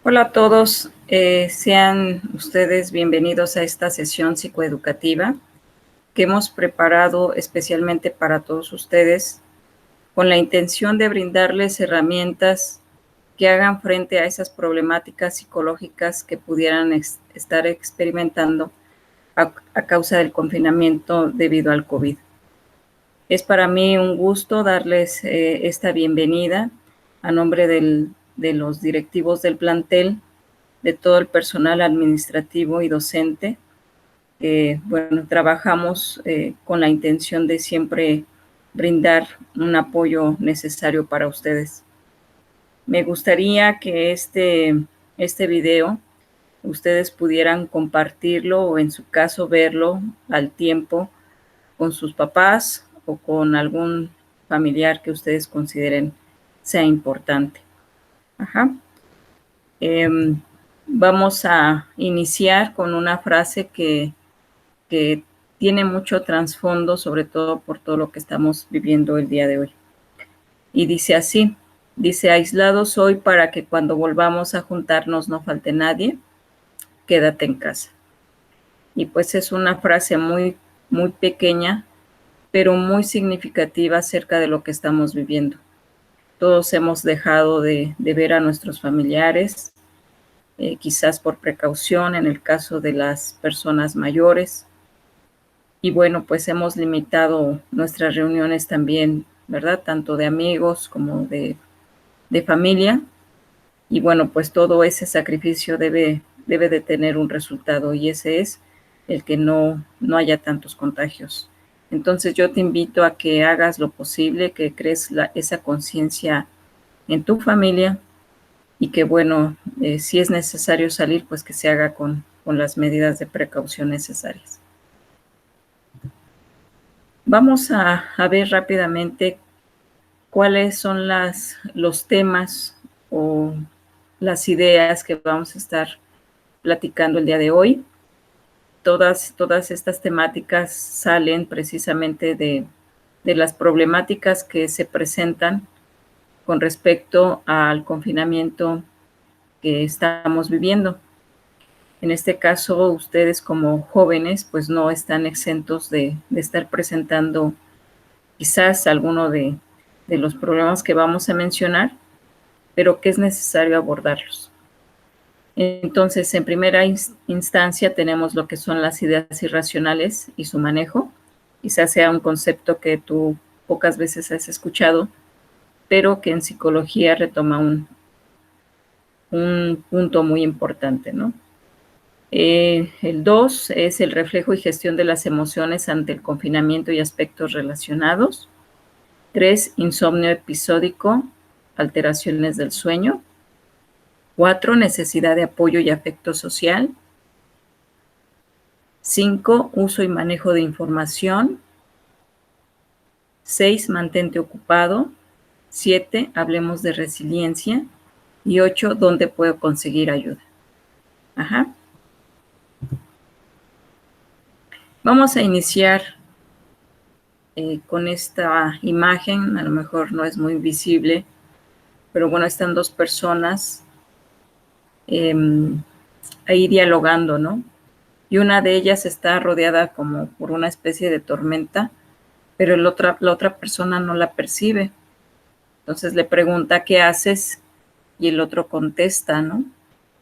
Hola a todos, sean ustedes bienvenidos a esta sesión psicoeducativa que hemos preparado especialmente para todos ustedes con la intención de brindarles herramientas que hagan frente a esas problemáticas psicológicas que pudieran estar experimentando a causa del confinamiento debido al COVID. Es para mí un gusto darles esta bienvenida a nombre de los directivos del plantel, de todo el personal administrativo y docente. Bueno, trabajamos con la intención de siempre brindar un apoyo necesario para ustedes. Me gustaría que este video ustedes pudieran compartirlo o en su caso verlo al tiempo con sus papás o con algún familiar que ustedes consideren sea importante. Vamos a iniciar con una frase que tiene mucho trasfondo, sobre todo por todo lo que estamos viviendo el día de hoy. Y dice así, dice: aislados hoy para que cuando volvamos a juntarnos no falte nadie, quédate en casa. Y pues es una frase muy pequeña, pero muy significativa acerca de lo que estamos viviendo. Todos hemos dejado de ver a nuestros familiares, quizás por precaución en el caso de las personas mayores. Y bueno, pues hemos limitado nuestras reuniones también, ¿verdad? Tanto de amigos como de familia. Y bueno, pues todo ese sacrificio debe de tener un resultado, y ese es el que no haya tantos contagios. Entonces yo te invito a que hagas lo posible, que crees esa conciencia en tu familia, y que bueno, si es necesario salir, pues que se haga con las medidas de precaución necesarias. Vamos a ver rápidamente cuáles son los temas o las ideas que vamos a estar platicando el día de hoy. Todas estas temáticas salen precisamente de las problemáticas que se presentan con respecto al confinamiento que estamos viviendo. En este caso, ustedes como jóvenes, pues no están exentos de estar presentando quizás alguno de los problemas que vamos a mencionar, pero que es necesario abordarlos. Entonces, en primera instancia tenemos lo que son las ideas irracionales y su manejo. Quizás sea un concepto que tú pocas veces has escuchado, pero que en psicología retoma un punto muy importante, ¿no? El 2 es el reflejo y gestión de las emociones ante el confinamiento y aspectos relacionados. 3, insomnio episódico, alteraciones del sueño. 4, necesidad de apoyo y afecto social. 5, uso y manejo de información. 6, mantente ocupado. 7, hablemos de resiliencia. Y 8, ¿dónde puedo conseguir ayuda? Vamos a iniciar con esta imagen. A lo mejor no es muy visible, pero bueno, están dos personas ahí dialogando, ¿no? Y una de ellas está rodeada como por una especie de tormenta, pero la otra persona no la percibe. Entonces le pregunta: ¿qué haces? Y el otro contesta, ¿no?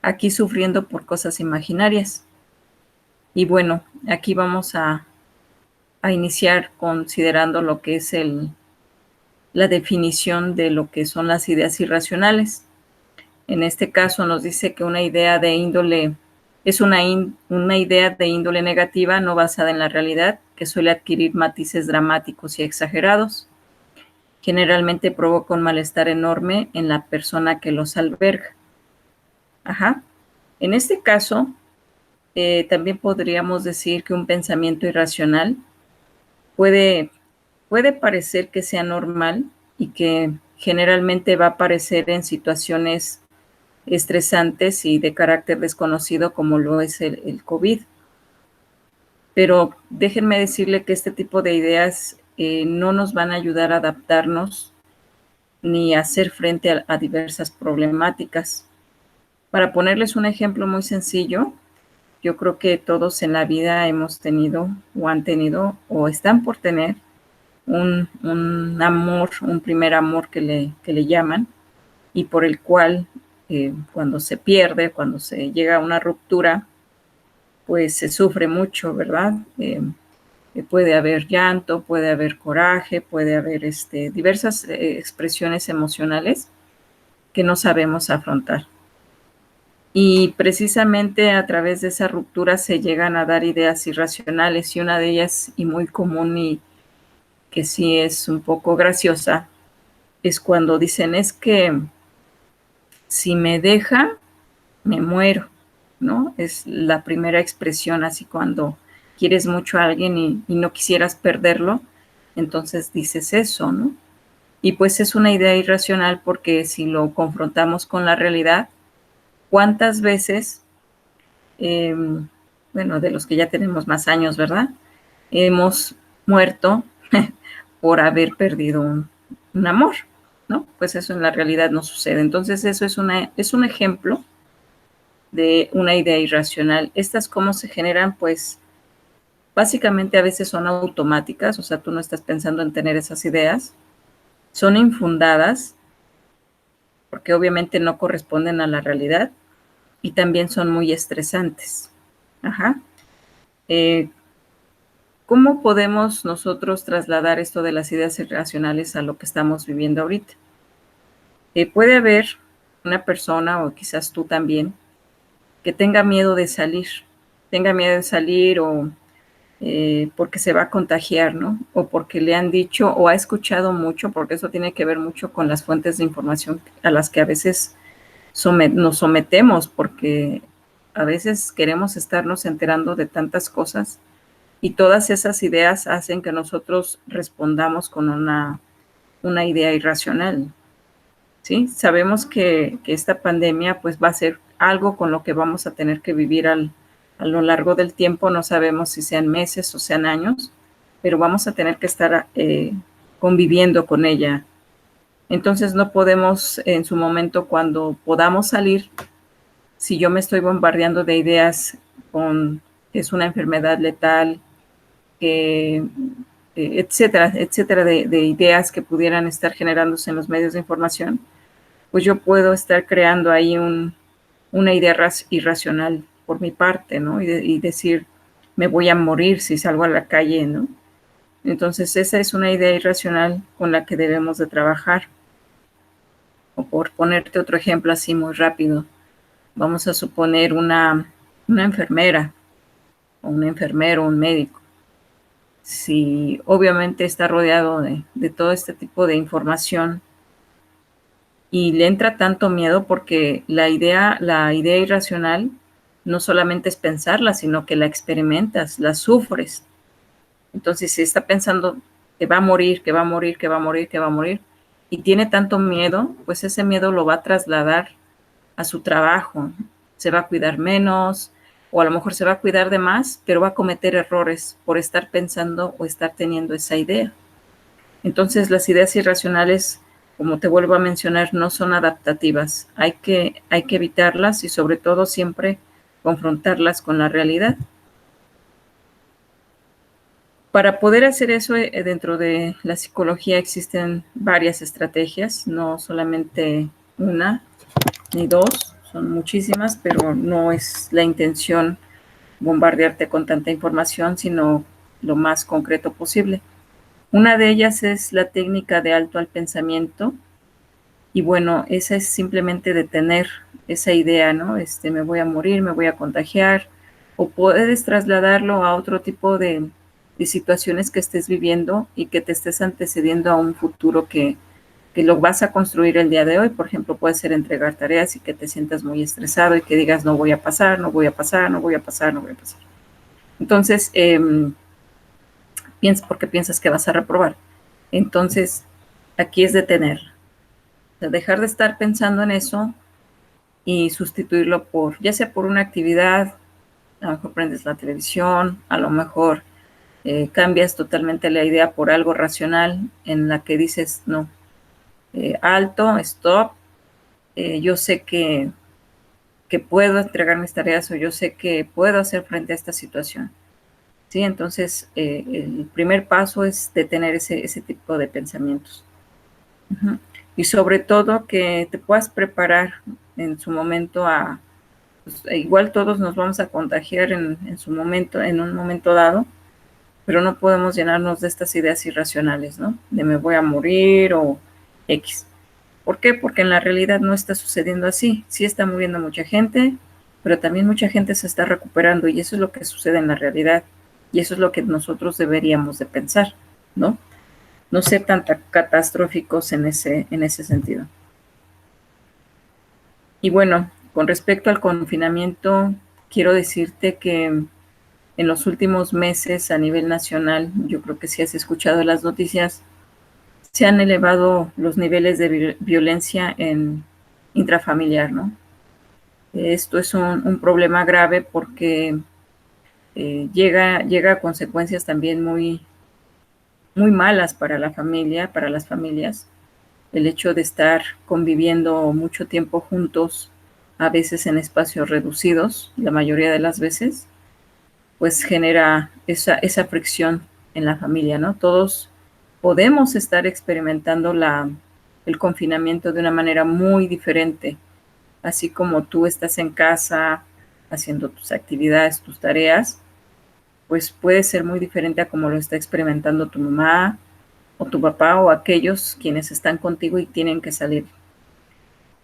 Aquí sufriendo por cosas imaginarias. Y bueno, aquí vamos a iniciar considerando lo que es la definición de lo que son las ideas irracionales. En este caso nos dice que una idea de índole es una idea de índole negativa no basada en la realidad, que suele adquirir matices dramáticos y exagerados. Generalmente provoca un malestar enorme en la persona que los alberga. En este caso, también podríamos decir que un pensamiento irracional puede parecer que sea normal y que generalmente va a aparecer en situaciones estresantes y de carácter desconocido, como lo es el COVID. Pero déjenme decirle que este tipo de ideas no nos van a ayudar a adaptarnos ni a hacer frente a diversas problemáticas. Para ponerles un ejemplo muy sencillo, yo creo que todos en la vida hemos tenido o han tenido o están por tener un amor, un primer amor que le llaman, y por el cual cuando se pierde, cuando se llega a una ruptura, pues se sufre mucho, ¿verdad? Puede haber llanto, puede haber coraje, puede haber diversas expresiones emocionales que no sabemos afrontar. Y precisamente a través de esa ruptura se llegan a dar ideas irracionales, y una de ellas, y muy común y que sí es un poco graciosa, es cuando dicen: es que si me deja, me muero, ¿no? Es la primera expresión, así cuando quieres mucho a alguien y no quisieras perderlo, entonces dices eso, ¿no? Y pues es una idea irracional, porque si lo confrontamos con la realidad, ¿cuántas veces, eh, bueno, de los que ya tenemos más años, ¿verdad? Hemos muerto por haber perdido un amor, ¿no? Pues eso en la realidad no sucede. Entonces eso es un ejemplo de una idea irracional. Estas, ¿cómo se generan? Pues básicamente a veces son automáticas, o sea, tú no estás pensando en tener esas ideas, son infundadas porque obviamente no corresponden a la realidad, y también son muy estresantes. Ajá. ¿Cómo podemos nosotros trasladar esto de las ideas irracionales a lo que estamos viviendo ahorita? Puede haber una persona, o quizás tú también, que tenga miedo de salir, o porque se va a contagiar, ¿no? O porque le han dicho o ha escuchado mucho, porque eso tiene que ver mucho con las fuentes de información a las que a veces nos sometemos, porque a veces queremos estarnos enterando de tantas cosas, y todas esas ideas hacen que nosotros respondamos con una idea irracional, ¿sí? Sabemos que esta pandemia pues va a ser algo con lo que vamos a tener que vivir a lo largo del tiempo. No sabemos si sean meses o sean años, pero vamos a tener que estar conviviendo con ella. Entonces no podemos, en su momento, cuando podamos salir, si yo me estoy bombardeando de ideas con que es una enfermedad letal, que etcétera, etcétera, de ideas que pudieran estar generándose en los medios de información, pues yo puedo estar creando ahí una idea irracional por mi parte, ¿no? Y decir: me voy a morir si salgo a la calle, ¿no? Entonces esa es una idea irracional con la que debemos de trabajar. O por ponerte otro ejemplo así muy rápido, vamos a suponer una enfermera, o un enfermero, un médico. Si obviamente está rodeado de todo este tipo de información, y le entra tanto miedo, porque la idea irracional no solamente es pensarla, sino que la experimentas, la sufres. Entonces, si está pensando que va a morir, que va a morir, que va a morir, que va a morir, y tiene tanto miedo, pues ese miedo lo va a trasladar a su trabajo. Se va a cuidar menos, o a lo mejor se va a cuidar de más, pero va a cometer errores por estar pensando o estar teniendo esa idea. Entonces, las ideas irracionales, como te vuelvo a mencionar, no son adaptativas. Hay que evitarlas, y sobre todo siempre confrontarlas con la realidad. Para poder hacer eso, dentro de la psicología existen varias estrategias, no solamente una ni dos, son muchísimas, pero no es la intención bombardearte con tanta información, sino lo más concreto posible. Una de ellas es la técnica de alto al pensamiento, y bueno, esa es simplemente detener esa idea, ¿no? Me voy a morir, me voy a contagiar, o puedes trasladarlo a otro tipo de situaciones que estés viviendo y que te estés antecediendo a un futuro que lo vas a construir el día de hoy. Por ejemplo, puede ser entregar tareas y que te sientas muy estresado y que digas: no voy a pasar, no voy a pasar, no voy a pasar, no voy a pasar. Entonces, porque piensas que vas a reprobar. Entonces, aquí es detener, o sea, dejar de estar pensando en eso y sustituirlo por, ya sea por una actividad. A lo mejor prendes la televisión, a lo mejor cambias totalmente la idea por algo racional, en la que dices: no, alto, stop, yo sé que que puedo entregar mis tareas o yo sé que puedo hacer frente a esta situación. ¿Sí? Entonces, el primer paso es detener ese tipo de pensamientos. Uh-huh. Y sobre todo que te puedas preparar en su momento pues, igual todos nos vamos a contagiar en su momento, en un momento dado, pero no podemos llenarnos de estas ideas irracionales, ¿no? De me voy a morir o X. ¿Por qué? Porque en la realidad no está sucediendo así. Sí está muriendo mucha gente, pero también mucha gente se está recuperando y eso es lo que sucede en la realidad. Y eso es lo que nosotros deberíamos de pensar, ¿no? No ser tan catastróficos en ese sentido. Y bueno, con respecto al confinamiento, quiero decirte que en los últimos meses a nivel nacional, yo creo que si has escuchado las noticias, se han elevado los niveles de violencia intrafamiliar, ¿no? Esto es un problema grave porque llega a consecuencias también muy malas para la familia, para las familias. El hecho de estar conviviendo mucho tiempo juntos, a veces en espacios reducidos, la mayoría de las veces, pues genera esa fricción en la familia, ¿no? Todos podemos estar experimentando el confinamiento de una manera muy diferente, así como tú estás en casa haciendo tus actividades, tus tareas, pues puede ser muy diferente a como lo está experimentando tu mamá o tu papá o aquellos quienes están contigo y tienen que salir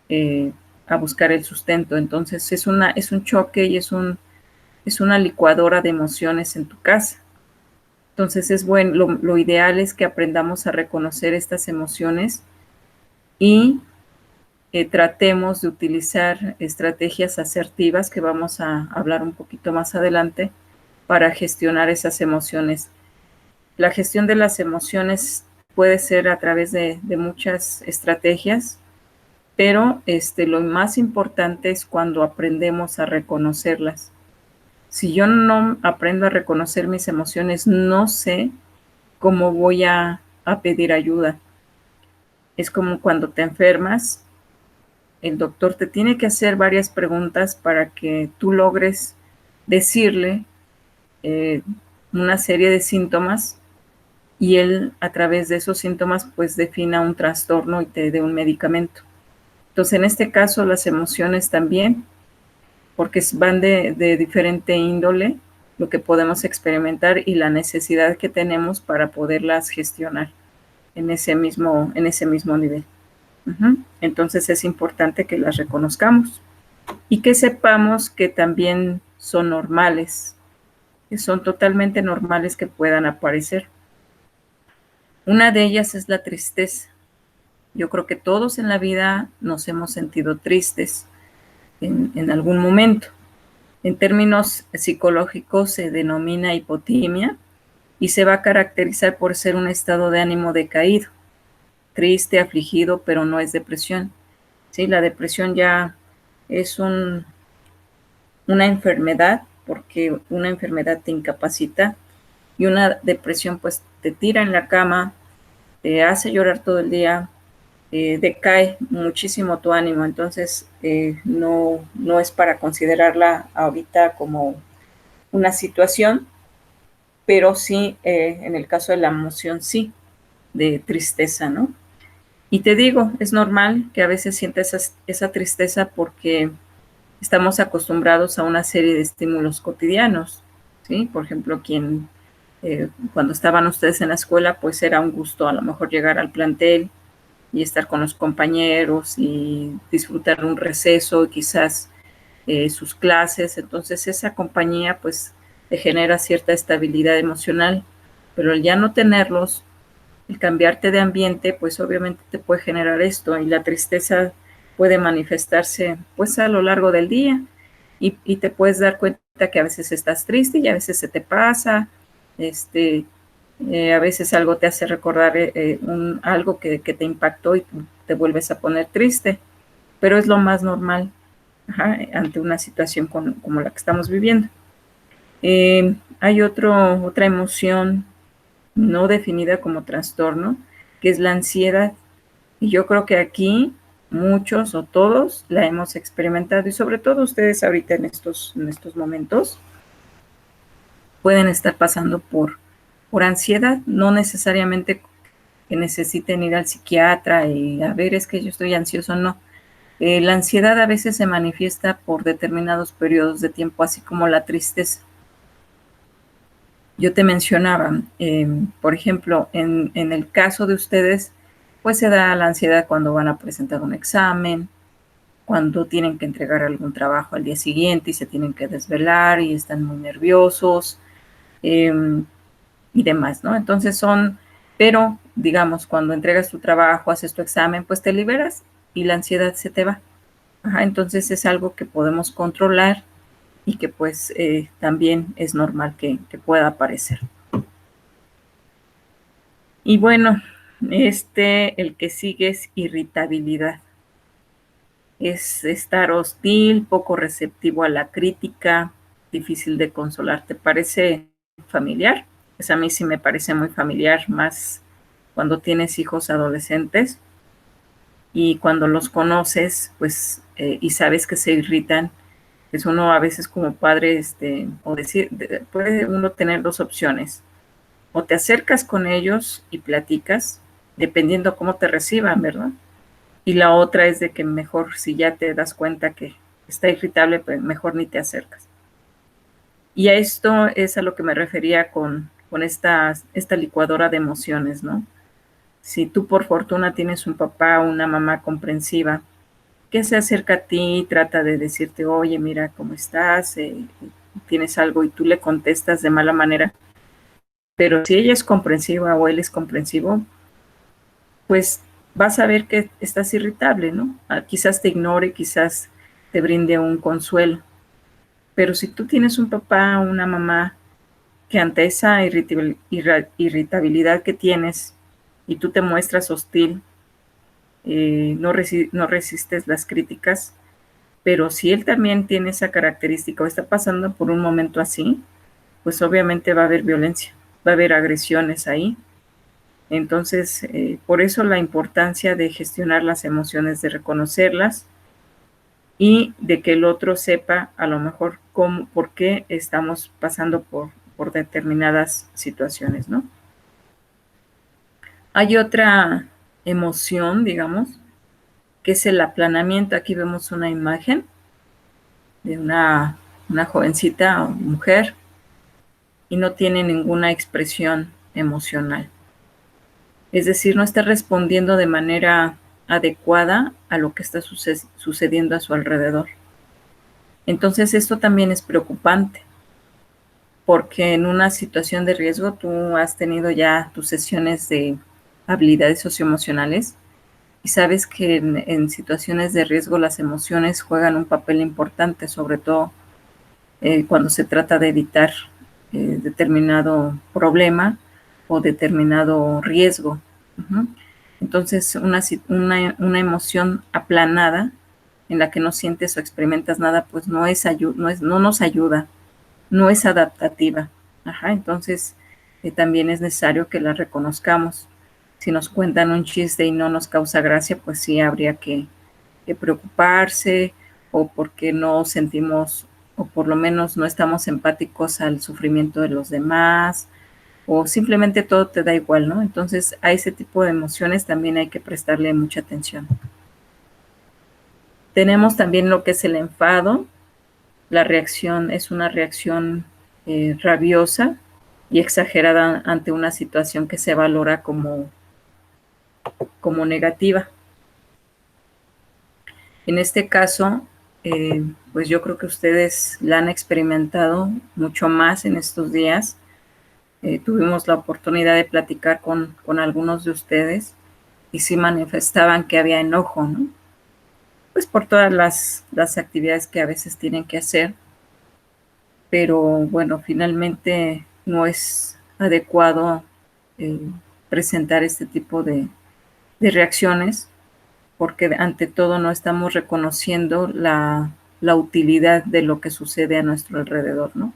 eh, a buscar el sustento. Entonces es un choque y es una licuadora de emociones en tu casa. Entonces es bueno, lo ideal es que aprendamos a reconocer estas emociones y tratemos de utilizar estrategias asertivas que vamos a hablar un poquito más adelante para gestionar esas emociones. La gestión de las emociones puede ser a través de muchas estrategias, pero lo más importante es cuando aprendemos a reconocerlas. Si yo no aprendo a reconocer mis emociones, no sé cómo voy a pedir ayuda. Es como cuando te enfermas, el doctor te tiene que hacer varias preguntas para que tú logres decirle eh, una serie de síntomas y él a través de esos síntomas pues defina un trastorno y te dé un medicamento. Entonces en este caso las emociones también, porque van de diferente índole, lo que podemos experimentar y la necesidad que tenemos para poderlas gestionar en ese mismo nivel. Uh-huh. Entonces es importante que las reconozcamos y que sepamos que también son normales, que son totalmente normales que puedan aparecer. Una de ellas es la tristeza. Yo creo que todos en la vida nos hemos sentido tristes en algún momento. En términos psicológicos se denomina hipotimia y se va a caracterizar por ser un estado de ánimo decaído, triste, afligido, pero no es depresión. ¿Sí? La depresión ya es una enfermedad, porque una enfermedad te incapacita y una depresión pues te tira en la cama, te hace llorar todo el día, decae muchísimo tu ánimo, entonces no es para considerarla ahorita como una situación, pero sí, en el caso de la emoción, sí, de tristeza, ¿no? Y te digo, es normal que a veces sientas esa tristeza porque estamos acostumbrados a una serie de estímulos cotidianos, ¿sí? Por ejemplo, cuando estaban ustedes en la escuela, pues era un gusto a lo mejor llegar al plantel y estar con los compañeros y disfrutar un receso y quizás sus clases. Entonces esa compañía pues te genera cierta estabilidad emocional, pero el ya no tenerlos, el cambiarte de ambiente, pues obviamente te puede generar esto y la tristeza puede manifestarse pues a lo largo del día y te puedes dar cuenta que a veces estás triste y a veces se te pasa, a veces algo te hace recordar algo que te impactó y te vuelves a poner triste, pero es lo más normal, ajá, ante una situación como la que estamos viviendo. Hay otra emoción no definida como trastorno, que es la ansiedad. Y yo creo que aquí muchos o todos la hemos experimentado, y sobre todo ustedes ahorita en estos momentos pueden estar pasando por ansiedad, no necesariamente que necesiten ir al psiquiatra y a ver, es que yo estoy ansioso, no. La ansiedad a veces se manifiesta por determinados periodos de tiempo, así como la tristeza. Yo te mencionaba, por ejemplo, en el caso de ustedes, pues se da la ansiedad cuando van a presentar un examen, cuando tienen que entregar algún trabajo al día siguiente y se tienen que desvelar y están muy nerviosos, y demás, ¿no? Entonces pero digamos, cuando entregas tu trabajo, haces tu examen, pues te liberas y la ansiedad se te va. Ajá, entonces es algo que podemos controlar y que pues también es normal que pueda aparecer. Y bueno, el que sigue es irritabilidad. Es estar hostil, poco receptivo a la crítica, difícil de consolar. ¿Te parece familiar? Pues a mí sí me parece muy familiar, más cuando tienes hijos adolescentes y cuando los conoces, pues, y sabes que se irritan, pues uno a veces como padre, o decir, puede uno tener dos opciones. O te acercas con ellos y platicas, dependiendo cómo te reciban, ¿verdad? Y la otra es de que mejor, si ya te das cuenta que está irritable, pues mejor ni te acercas. Y a esto es a lo que me refería con esta licuadora de emociones, ¿no? Si tú por fortuna tienes un papá o una mamá comprensiva que se acerca a ti y trata de decirte, oye, mira cómo estás, tienes algo y tú le contestas de mala manera, pero si ella es comprensiva o él es comprensivo, pues vas a ver que estás irritable, ¿no? Quizás te ignore, quizás te brinde un consuelo, pero si tú tienes un papá o una mamá que ante esa irritabilidad que tienes y tú te muestras hostil, no resistes las críticas, pero si él también tiene esa característica o está pasando por un momento así, pues obviamente va a haber violencia, va a haber agresiones ahí. Entonces, por eso la importancia de gestionar las emociones, de reconocerlas y de que el otro sepa a lo mejor por qué estamos pasando por determinadas situaciones, ¿no? Hay otra emoción, digamos, que es el aplanamiento. Aquí vemos una imagen de una jovencita o mujer y no tiene ninguna expresión emocional. Es decir, no está respondiendo de manera adecuada a lo que está sucediendo a su alrededor. Entonces, esto también es preocupante, porque en una situación de riesgo tú has tenido ya tus sesiones de habilidades socioemocionales y sabes que en situaciones de riesgo las emociones juegan un papel importante, sobre todo cuando se trata de evitar determinado problema o determinado riesgo. Uh-huh. Entonces, una emoción aplanada en la que no sientes o experimentas nada, pues no nos ayuda, no es adaptativa. Ajá, entonces, también es necesario que la reconozcamos. Si nos cuentan un chiste y no nos causa gracia, pues sí habría que preocuparse, o porque no sentimos, o por lo menos no estamos empáticos al sufrimiento de los demás, o simplemente todo te da igual, ¿no? Entonces, a ese tipo de emociones también hay que prestarle mucha atención. Tenemos también lo que es el enfado. La reacción es una reacción rabiosa y exagerada ante una situación que se valora como negativa. En este caso, pues yo creo que ustedes la han experimentado mucho más en estos días. Tuvimos la oportunidad de platicar con algunos de ustedes y sí manifestaban que había enojo, ¿no? Pues por todas las actividades que a veces tienen que hacer, pero bueno, finalmente no es adecuado presentar este tipo de reacciones, porque ante todo no estamos reconociendo la utilidad de lo que sucede a nuestro alrededor, ¿no?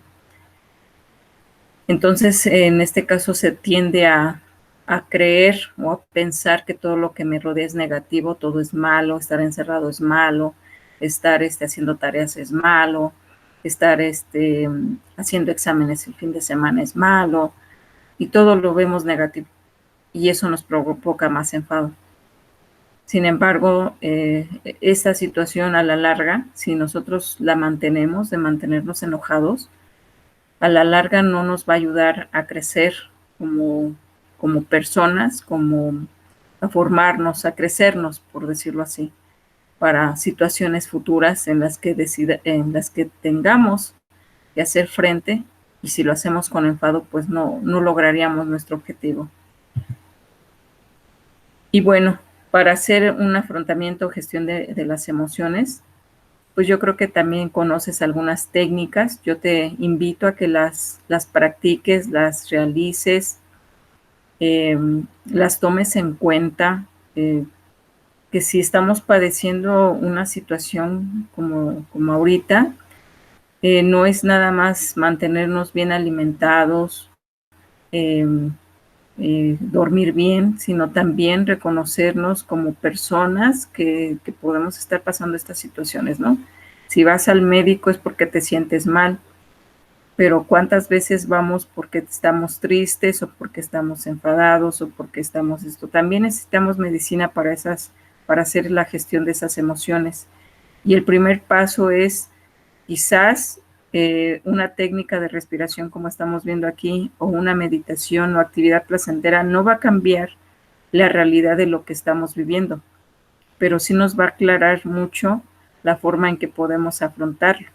Entonces, en este caso se tiende a a creer o a pensar que todo lo que me rodea es negativo, todo es malo, estar encerrado es malo, estar haciendo tareas es malo, estar haciendo exámenes el fin de semana es malo, y todo lo vemos negativo, y eso nos provoca más enfado. Sin embargo, esta situación a la larga, si nosotros la mantenemos, de mantenernos enojados, a la larga no nos va a ayudar a crecer como personas, a formarnos, a crecernos, por decirlo así, para situaciones futuras en las que tengamos que hacer frente, y si lo hacemos con enfado, pues no lograríamos nuestro objetivo. Y bueno, para hacer un afrontamiento o gestión de las emociones, pues yo creo que también conoces algunas técnicas. Yo te invito a que las practiques, las realices, las tomes en cuenta, que si estamos padeciendo una situación como ahorita, no es nada más mantenernos bien alimentados, dormir bien, sino también reconocernos como personas que podemos estar pasando estas situaciones, ¿no? Si vas al médico es porque te sientes mal, pero ¿cuántas veces vamos porque estamos tristes o porque estamos enfadados o porque estamos esto? También necesitamos medicina para hacer la gestión de esas emociones. Y el primer paso es quizás una técnica de respiración como estamos viendo aquí, o una meditación o actividad placentera, no va a cambiar la realidad de lo que estamos viviendo, pero sí nos va a aclarar mucho la forma en que podemos afrontarlo.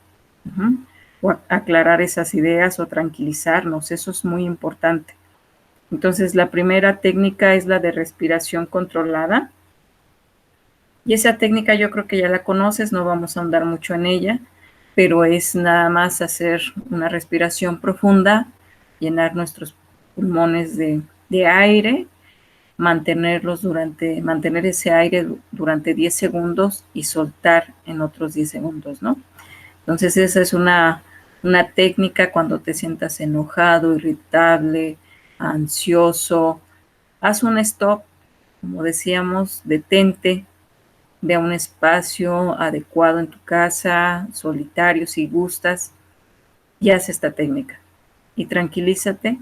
O aclarar esas ideas o tranquilizarnos, eso es muy importante. Entonces, la primera técnica es la de respiración controlada, y esa técnica yo creo que ya la conoces, no vamos a ahondar mucho en ella, pero es nada más hacer una respiración profunda, llenar nuestros pulmones de aire, mantener ese aire durante 10 segundos y soltar en otros 10 segundos, ¿no? Entonces esa es una técnica cuando te sientas enojado, irritable, ansioso. Haz un stop, como decíamos, detente, ve a un espacio adecuado en tu casa, solitario si gustas, y haz esta técnica. Y tranquilízate,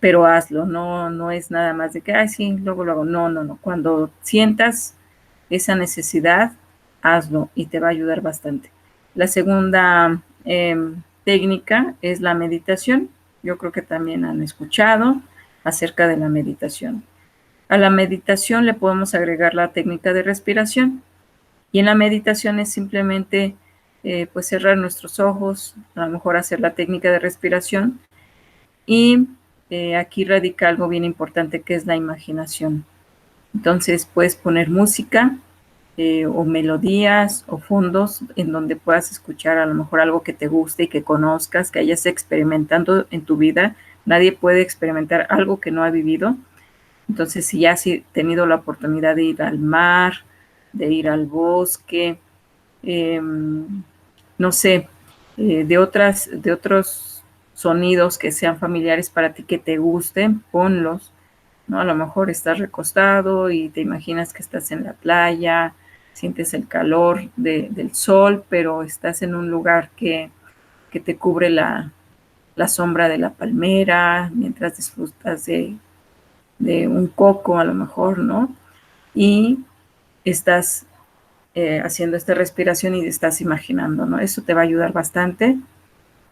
pero hazlo, no es nada más de que, ay, sí, luego lo hago. No. Cuando sientas esa necesidad, hazlo y te va a ayudar bastante. La segunda técnica es la meditación. Yo creo que también han escuchado acerca de la meditación. A la meditación le podemos agregar la técnica de respiración. Y en la meditación es simplemente pues cerrar nuestros ojos, a lo mejor hacer la técnica de respiración, y aquí radica algo bien importante, que es la imaginación. Entonces puedes poner música o melodías o fondos en donde puedas escuchar a lo mejor algo que te guste y que conozcas, que hayas experimentado en tu vida. Nadie puede experimentar algo que no ha vivido. Entonces, si ya has tenido la oportunidad de ir al mar, de ir al bosque, no sé, de otros sonidos que sean familiares para ti, que te gusten, ponlos, ¿no? A lo mejor estás recostado y te imaginas que estás en la playa, sientes el calor del sol, pero estás en un lugar que te cubre la sombra de la palmera, mientras disfrutas de un coco a lo mejor, ¿no? Y estás haciendo esta respiración y te estás imaginando, ¿no? Eso te va a ayudar bastante.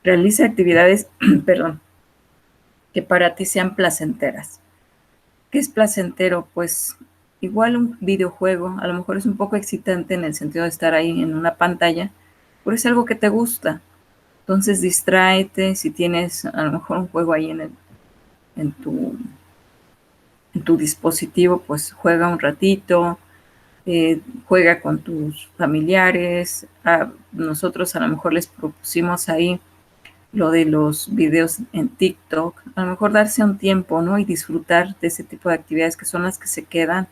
Realiza actividades, perdón, que para ti sean placenteras. ¿Qué es placentero? Pues igual un videojuego, a lo mejor es un poco excitante en el sentido de estar ahí en una pantalla, pero es algo que te gusta. Entonces distráete, si tienes a lo mejor un juego ahí en tu, en tu dispositivo, pues juega un ratito, juega con tus familiares. Nosotros a lo mejor les propusimos ahí lo de los videos en TikTok, a lo mejor darse un tiempo, ¿no? Y disfrutar de ese tipo de actividades que son las que se quedan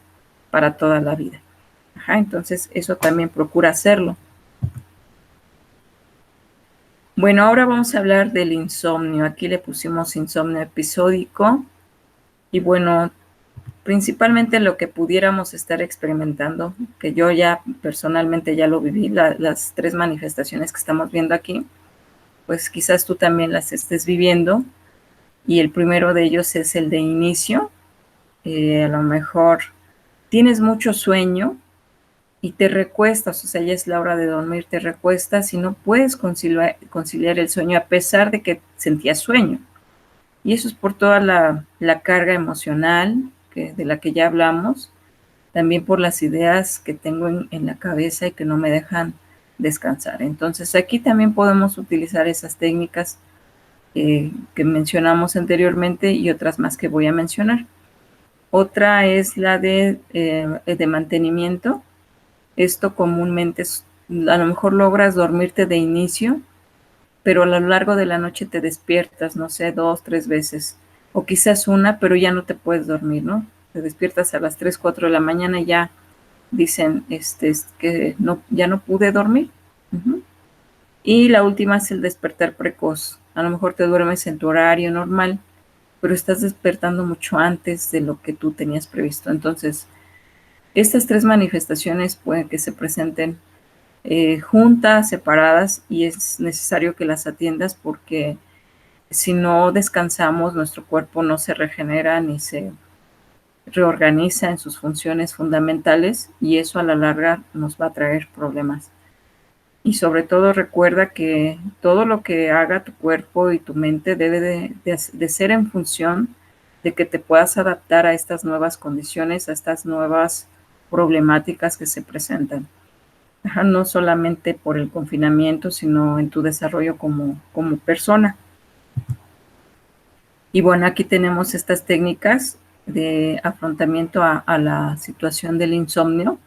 para toda la vida. Entonces eso también procura hacerlo. Bueno, ahora vamos a hablar del insomnio. Aquí le pusimos insomnio episódico. Y bueno, Principalmente lo que pudiéramos estar experimentando, que yo ya personalmente ya lo viví, las 3 manifestaciones que estamos viendo aquí, pues quizás tú también las estés viviendo, y el primero de ellos es el de inicio. A lo mejor tienes mucho sueño y te recuestas, o sea, ya es la hora de dormir, te recuestas y no puedes conciliar el sueño a pesar de que sentías sueño. Y eso es por toda la carga emocional de la que ya hablamos, también por las ideas que tengo en la cabeza y que no me dejan descansar. Entonces aquí también podemos utilizar esas técnicas que mencionamos anteriormente y otras más que voy a mencionar. Otra es la de mantenimiento. Esto comúnmente a lo mejor logras dormirte de inicio, pero a lo largo de la noche te despiertas, no sé, 2, 3 veces, o quizás una, pero ya no te puedes dormir, ¿no? Te despiertas a las 3, 4 de la mañana y ya dicen que no, ya no pude dormir. Uh-huh. Y la última es el despertar precoz. A lo mejor te duermes en tu horario normal, pero estás despertando mucho antes de lo que tú tenías previsto. Entonces, estas 3 manifestaciones pueden que se presenten juntas, separadas, y es necesario que las atiendas porque si no descansamos, nuestro cuerpo no se regenera ni se reorganiza en sus funciones fundamentales, y eso a la larga nos va a traer problemas. Y sobre todo recuerda que todo lo que haga tu cuerpo y tu mente debe de ser en función de que te puedas adaptar a estas nuevas condiciones, a estas nuevas problemáticas que se presentan. No solamente por el confinamiento, sino en tu desarrollo como persona. Y bueno, aquí tenemos estas técnicas de afrontamiento a la situación del insomnio,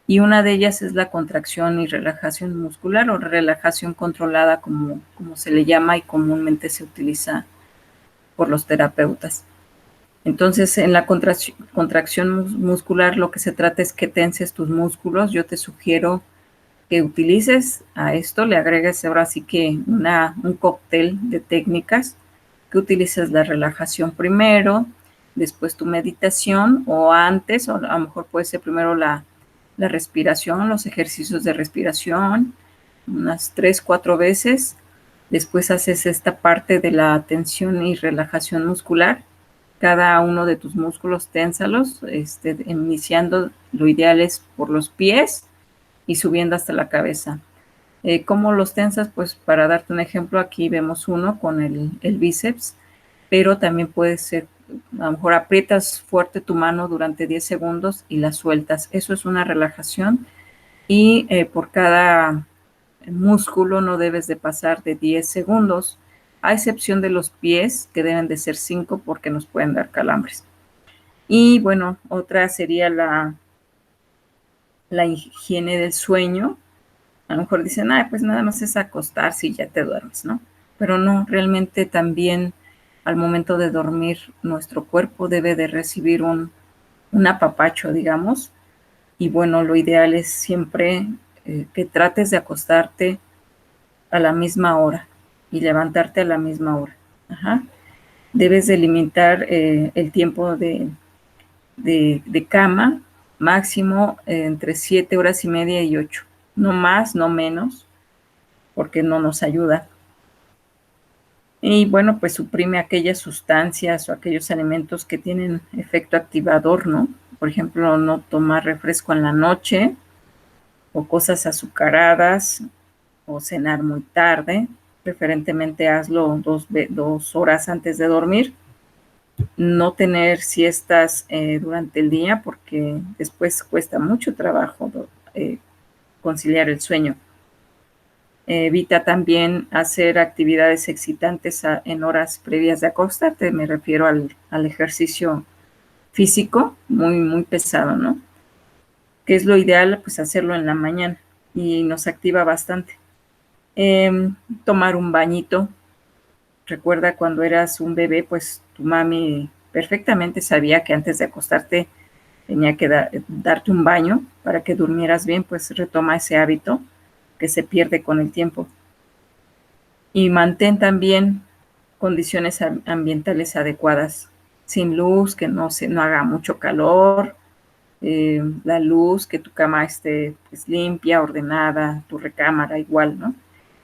y una de ellas es la contracción y relajación muscular, o relajación controlada, como se le llama y comúnmente se utiliza por los terapeutas. Entonces, en la contracción muscular lo que se trata es que tenses tus músculos. Yo te sugiero que utilices a esto, le agregues ahora sí que un cóctel de técnicas, que utilices la relajación primero, después tu meditación, o antes, o a lo mejor puede ser primero la respiración, los ejercicios de respiración, unas 3, 4 veces. Después haces esta parte de la tensión y relajación muscular. Cada uno de tus músculos, ténsalos, iniciando, lo ideal es por los pies y subiendo hasta la cabeza. ¿Cómo los tensas? Pues para darte un ejemplo, aquí vemos uno con el bíceps, pero también puede ser, a lo mejor aprietas fuerte tu mano durante 10 segundos y la sueltas. Eso es una relajación, y por cada músculo no debes de pasar de 10 segundos, a excepción de los pies, que deben de ser 5 porque nos pueden dar calambres. Y bueno, otra sería la higiene del sueño. A lo mejor dicen, pues nada más es acostarse y ya te duermes, ¿no? Pero no, realmente también al momento de dormir nuestro cuerpo debe de recibir un apapacho, digamos. Y bueno, lo ideal es siempre que trates de acostarte a la misma hora y levantarte a la misma hora. Ajá. Debes de limitar el tiempo de cama, máximo entre 7 horas y media y 8. No más, no menos, porque no nos ayuda. Y bueno, pues suprime aquellas sustancias o aquellos alimentos que tienen efecto activador, ¿no? Por ejemplo, no tomar refresco en la noche, o cosas azucaradas, o cenar muy tarde. Preferentemente hazlo 2 horas antes de dormir. No tener siestas durante el día, porque después cuesta mucho trabajo conciliar el sueño. Evita también hacer actividades excitantes en horas previas de acostarte. Me refiero al ejercicio físico muy, muy pesado, ¿no? Que es lo ideal, pues hacerlo en la mañana, y nos activa bastante. Tomar un bañito. Recuerda cuando eras un bebé, pues tu mami perfectamente sabía que antes de acostarte tenía que darte un baño para que durmieras bien. Pues retoma ese hábito que se pierde con el tiempo. Y mantén también condiciones ambientales adecuadas. sin luz, que no haga mucho calor, la luz, que tu cama esté pues limpia, ordenada, tu recámara igual, ¿no?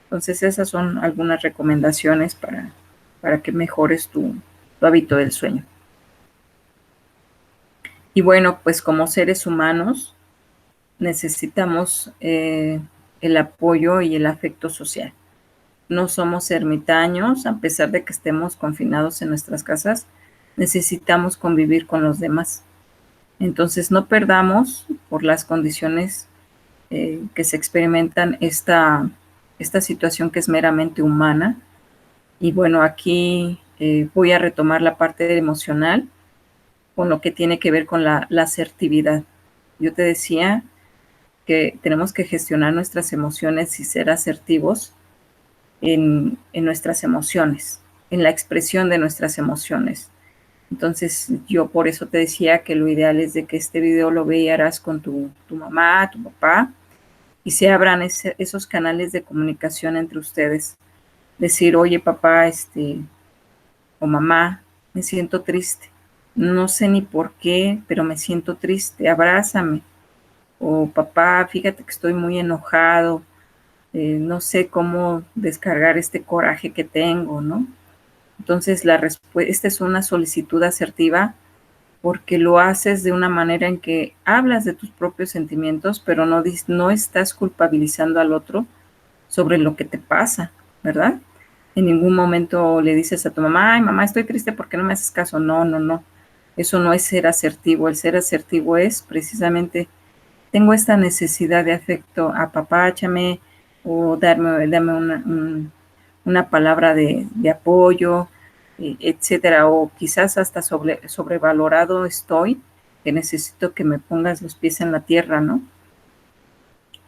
Entonces esas son algunas recomendaciones para que mejores tu hábito del sueño. Y bueno, pues como seres humanos necesitamos el apoyo y el afecto social. No somos ermitaños, a pesar de que estemos confinados en nuestras casas, necesitamos convivir con los demás. Entonces no perdamos por las condiciones que se experimentan esta situación que es meramente humana. Y bueno, aquí voy a retomar la parte emocional con lo que tiene que ver con la asertividad. Yo te decía que tenemos que gestionar nuestras emociones y ser asertivos en nuestras emociones, en la expresión de nuestras emociones. Entonces, yo por eso te decía que lo ideal es de que este video lo veas con tu mamá, tu papá, y se abran esos canales de comunicación entre ustedes. Decir, oye, papá, o mamá, me siento triste. No sé ni por qué, pero me siento triste. Abrázame. O papá, fíjate que estoy muy enojado. No sé cómo descargar este coraje que tengo, ¿no? Entonces, esta es una solicitud asertiva porque lo haces de una manera en que hablas de tus propios sentimientos, pero no estás culpabilizando al otro sobre lo que te pasa, ¿verdad? En ningún momento le dices a tu mamá, ay, mamá, estoy triste porque no me haces caso. No, no, no. Eso no es ser asertivo. El ser asertivo es precisamente, tengo esta necesidad de afecto, apapáchame o dame una palabra de apoyo, etcétera. O quizás hasta sobrevalorado estoy, que necesito que me pongas los pies en la tierra, ¿no?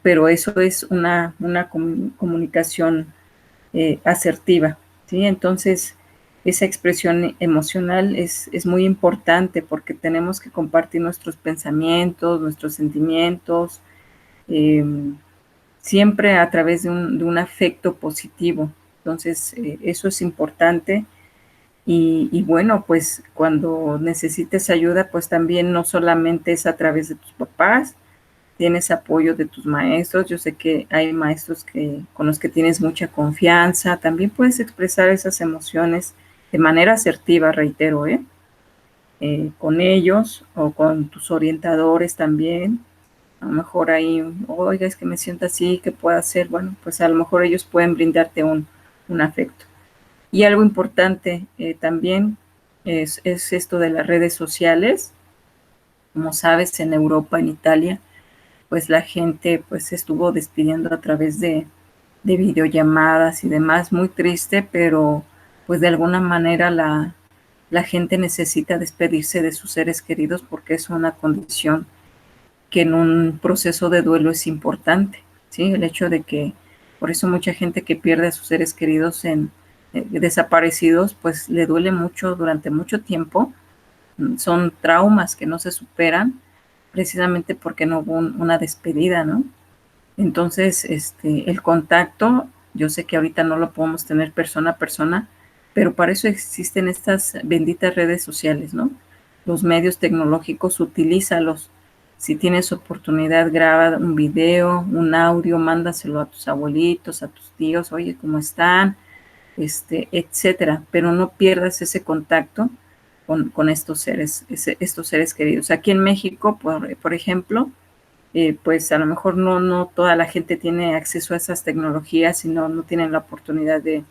Pero eso es una comunicación asertiva, ¿sí? Entonces, esa expresión emocional es muy importante porque tenemos que compartir nuestros pensamientos, nuestros sentimientos, eh, siempre a través de un afecto positivo. Entonces, eso es importante. Y bueno, pues cuando necesites ayuda, pues también no solamente es a través de tus papás, tienes apoyo de tus maestros. Yo sé que hay maestros con los que tienes mucha confianza. También puedes expresar esas emociones de manera asertiva, reitero, con ellos o con tus orientadores también. A lo mejor ahí, oiga, es que me siento así, ¿qué puedo hacer? Bueno, pues a lo mejor ellos pueden brindarte un afecto. Y algo importante también es esto de las redes sociales. Como sabes, en Europa, en Italia, pues la gente pues se estuvo despidiendo a través de videollamadas y demás, muy triste, pero pues de alguna manera la gente necesita despedirse de sus seres queridos porque es una condición que en un proceso de duelo es importante, ¿sí? El hecho de que, por eso mucha gente que pierde a sus seres queridos desaparecidos, pues le duele mucho durante mucho tiempo. Son traumas que no se superan precisamente porque no hubo una despedida, ¿no? Entonces, el contacto, yo sé que ahorita no lo podemos tener persona a persona, pero para eso existen estas benditas redes sociales, ¿no? Los medios tecnológicos, utilízalos. Si tienes oportunidad, graba un video, un audio, mándaselo a tus abuelitos, a tus tíos, oye, ¿cómo están? Etcétera. Pero no pierdas ese contacto con estos seres queridos. Aquí en México, por ejemplo, pues a lo mejor no toda la gente tiene acceso a esas tecnologías y no tienen la oportunidad de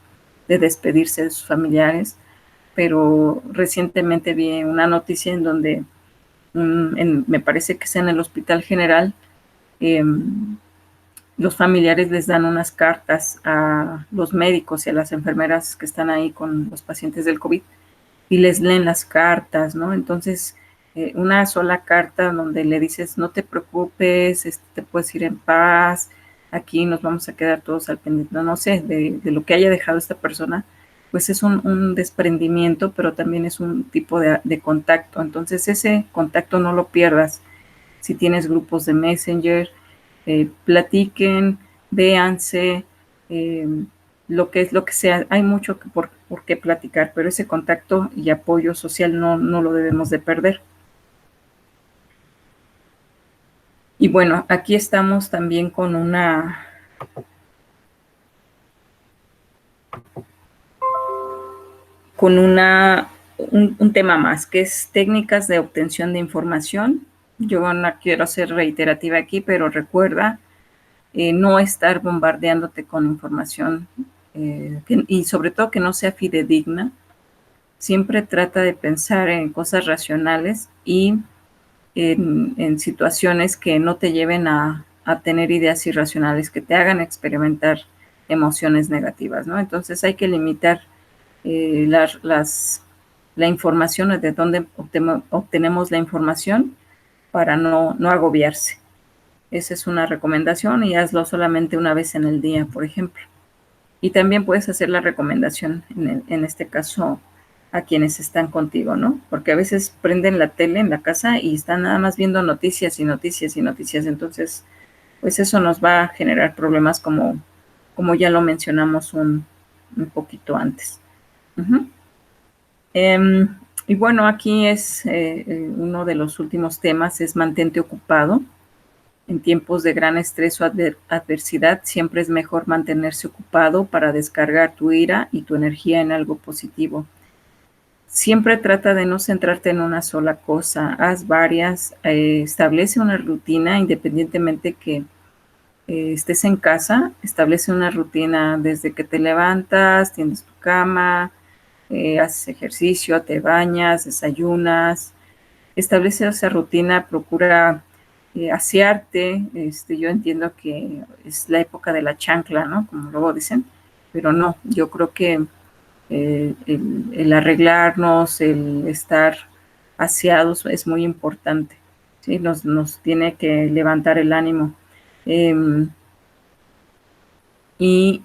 despedirse de sus familiares, pero recientemente vi una noticia en donde me parece que es en el Hospital General, eh, los familiares les dan unas cartas a los médicos y a las enfermeras que están ahí con los pacientes del COVID y les leen las cartas, ¿no? Entonces, una sola carta donde le dices, no te preocupes, te puedes ir en paz, aquí nos vamos a quedar todos al pendiente, no sé, de lo que haya dejado esta persona, pues es un desprendimiento, pero también es un tipo de contacto. Entonces, ese contacto no lo pierdas. Si tienes grupos de Messenger, platiquen, véanse, lo que sea. Hay mucho por qué platicar, pero ese contacto y apoyo social no lo debemos de perder. Y bueno, aquí estamos también con un tema más, que es técnicas de obtención de información. Yo no quiero ser reiterativa aquí, pero recuerda no estar bombardeándote con información y sobre todo que no sea fidedigna. Siempre trata de pensar en cosas racionales y en situaciones que no te lleven a tener ideas irracionales, que te hagan experimentar emociones negativas, ¿no? Entonces hay que limitar la información, de dónde obtenemos la información para no agobiarse. Esa es una recomendación y hazlo solamente una vez en el día, por ejemplo. Y también puedes hacer la recomendación, en este caso, a quienes están contigo, ¿no? Porque a veces prenden la tele en la casa y están nada más viendo noticias y noticias y noticias. Entonces, pues eso nos va a generar problemas como ya lo mencionamos un poquito antes. Uh-huh. Y bueno, aquí es uno de los últimos temas, es mantente ocupado. En tiempos de gran estrés o adversidad, siempre es mejor mantenerse ocupado para descargar tu ira y tu energía en algo positivo. Siempre trata de no centrarte en una sola cosa, haz varias, establece una rutina independientemente que estés en casa, establece una rutina desde que te levantas, tienes tu cama, haces ejercicio, te bañas, desayunas, establece esa rutina, procura asearte. Yo entiendo que es la época de la chancla, ¿no? Como luego dicen, pero no, yo creo que el arreglarnos, el estar aseados es muy importante, ¿sí? Nos tiene que levantar el ánimo. Eh, y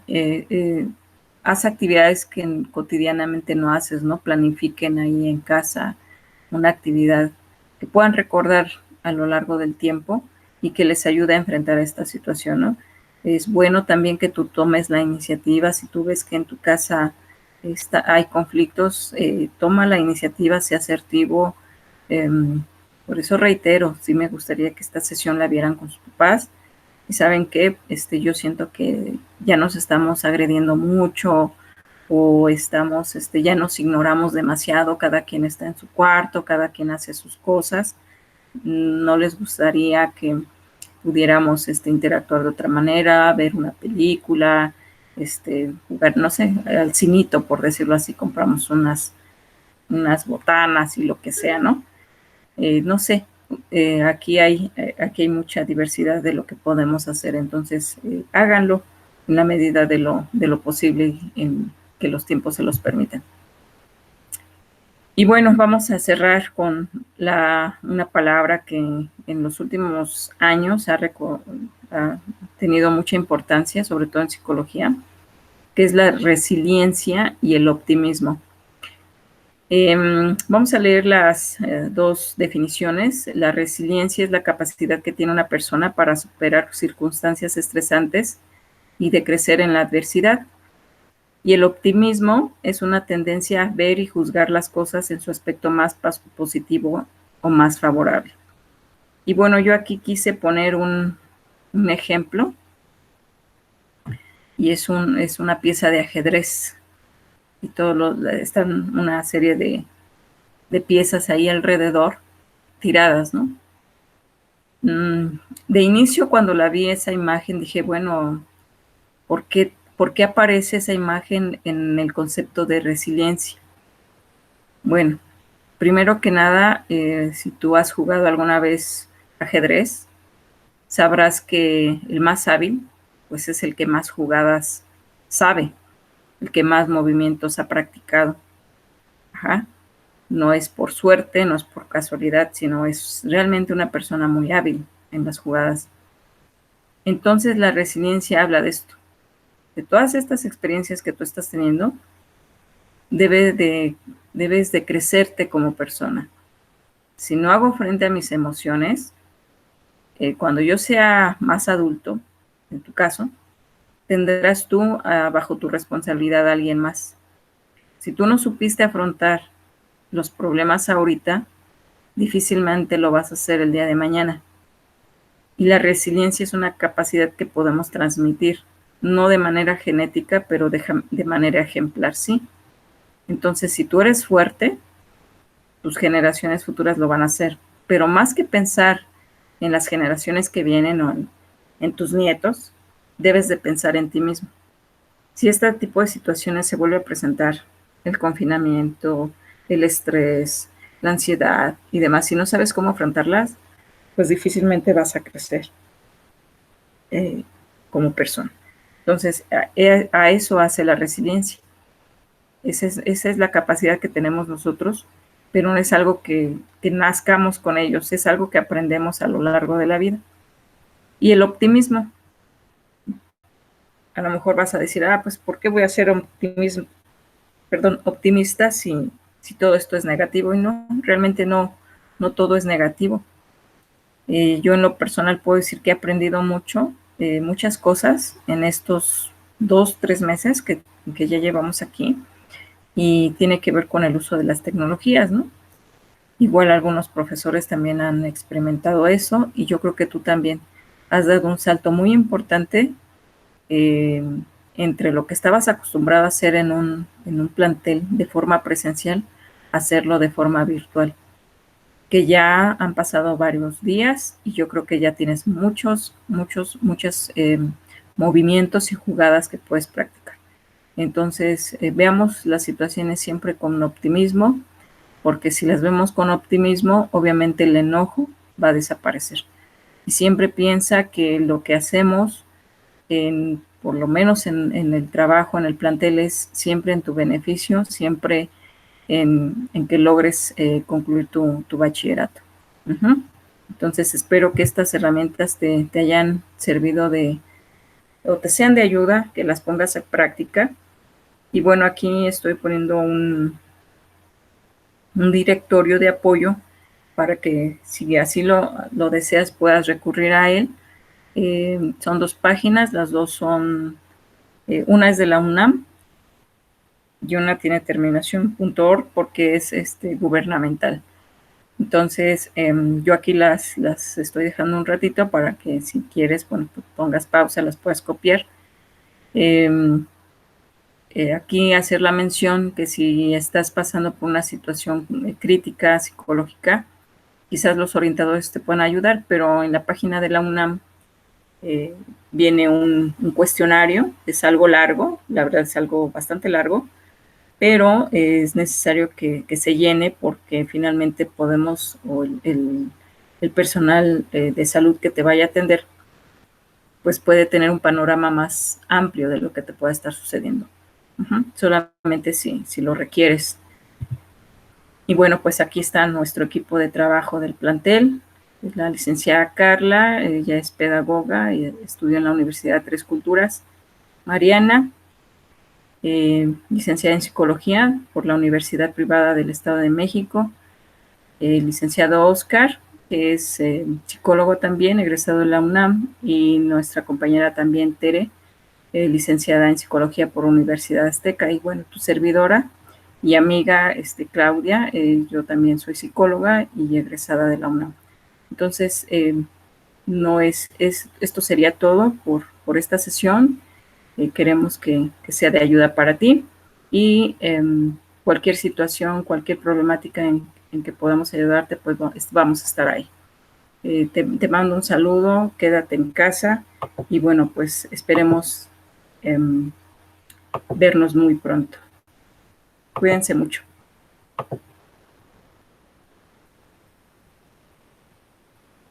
haz actividades que cotidianamente no haces, ¿no? Planifiquen ahí en casa una actividad que puedan recordar a lo largo del tiempo y que les ayude a enfrentar esta situación, ¿no? Es bueno también que tú tomes la iniciativa. Si tú ves que en tu casa hay conflictos, toma la iniciativa, sea asertivo. Eh, por eso reitero, sí me gustaría que esta sesión la vieran con sus papás. Y saben que yo siento que ya nos estamos agrediendo mucho, o ya nos ignoramos demasiado, cada quien está en su cuarto, cada quien hace sus cosas. No les gustaría que pudiéramos interactuar de otra manera, ver una película, jugar, no sé, al cinito, por decirlo así. Compramos unas botanas y lo que sea, ¿no? No sé, aquí hay mucha diversidad de lo que podemos hacer. Entonces háganlo en la medida de lo posible, en que los tiempos se los permitan. Y bueno, vamos a cerrar con una palabra que en los últimos años ha tenido mucha importancia, sobre todo en psicología, que es la resiliencia y el optimismo. Vamos a leer las dos definiciones. La resiliencia es la capacidad que tiene una persona para superar circunstancias estresantes y de crecer en la adversidad. Y el optimismo es una tendencia a ver y juzgar las cosas en su aspecto más positivo o más favorable. Y bueno, yo aquí quise poner un ejemplo, y es una pieza de ajedrez, y están una serie de piezas ahí alrededor, tiradas, ¿no? De inicio, cuando la vi esa imagen, dije, bueno, ¿por qué aparece esa imagen en el concepto de resiliencia? Bueno, primero que nada, si tú has jugado alguna vez ajedrez, sabrás que el más hábil, pues es el que más jugadas sabe, el que más movimientos ha practicado. Ajá. No es por suerte, no es por casualidad, sino es realmente una persona muy hábil en las jugadas. Entonces la resiliencia habla de esto, de todas estas experiencias que tú estás teniendo. Debes de crecerte como persona. Si no hago frente a mis emociones, cuando yo sea más adulto, en tu caso, tendrás tú bajo tu responsabilidad a alguien más. Si tú no supiste afrontar los problemas ahorita, difícilmente lo vas a hacer el día de mañana. Y la resiliencia es una capacidad que podemos transmitir, no de manera genética, pero de manera ejemplar, sí. Entonces, si tú eres fuerte, tus generaciones futuras lo van a hacer. Pero más que pensar en las generaciones que vienen o en tus nietos, debes de pensar en ti mismo. Si este tipo de situaciones se vuelve a presentar, el confinamiento, el estrés, la ansiedad y demás, si no sabes cómo afrontarlas, pues difícilmente vas a crecer como persona. Entonces, a eso hace la resiliencia. Esa es la capacidad que tenemos nosotros, pero no es algo que nazcamos con ellos, es algo que aprendemos a lo largo de la vida. Y el optimismo, a lo mejor vas a decir, pues ¿por qué voy a ser optimista si todo esto es negativo? Y no, realmente no todo es negativo. Yo en lo personal puedo decir que he aprendido muchas cosas en estos 2-3 meses que ya llevamos aquí, y tiene que ver con el uso de las tecnologías, ¿no? Igual algunos profesores también han experimentado eso, y yo creo que tú también has dado un salto muy importante entre lo que estabas acostumbrado a hacer en un plantel de forma presencial, hacerlo de forma virtual, que ya han pasado varios días y yo creo que ya tienes muchos movimientos y jugadas que puedes practicar. Entonces, veamos las situaciones siempre con optimismo, porque si las vemos con optimismo, obviamente el enojo va a desaparecer. Y siempre piensa que lo que hacemos, por lo menos en el trabajo, en el plantel, es siempre en tu beneficio, siempre en que logres concluir tu bachillerato. Entonces, espero que estas herramientas te hayan servido o te sean de ayuda, que las pongas en práctica. Y bueno, aquí estoy poniendo un directorio de apoyo para que, si así lo deseas, puedas recurrir a él. Son 2 páginas, las dos son, una es de la UNAM y una tiene terminación .org porque es gubernamental. Entonces, yo aquí las estoy dejando un ratito para que, si quieres, bueno, pues pongas pausa, las puedas copiar. Aquí hacer la mención que si estás pasando por una situación crítica, psicológica, quizás los orientadores te puedan ayudar, pero en la página de la UNAM viene un cuestionario, es algo largo, la verdad es algo bastante largo, pero es necesario que se llene, porque finalmente podemos, o el personal de salud que te vaya a atender, pues puede tener un panorama más amplio de lo que te pueda estar sucediendo. Solamente si lo requieres. Y bueno, pues aquí está nuestro equipo de trabajo del plantel. La licenciada Carla, ella es pedagoga y estudia en la Universidad de Tres Culturas. Mariana, licenciada en Psicología por la Universidad Privada del Estado de México. Licenciado Oscar, que es psicólogo también, egresado de la UNAM. Y nuestra compañera también, Tere, licenciada en Psicología por Universidad Azteca. Y bueno, tu servidora y amiga Claudia, yo también soy psicóloga y egresada de la UNAM. Entonces, esto sería todo por esta sesión. Queremos que sea de ayuda para ti, y cualquier situación, cualquier problemática en que podamos ayudarte, pues vamos a estar ahí. Te mando un saludo, quédate en casa y bueno, pues esperemos vernos muy pronto. Cuídense mucho.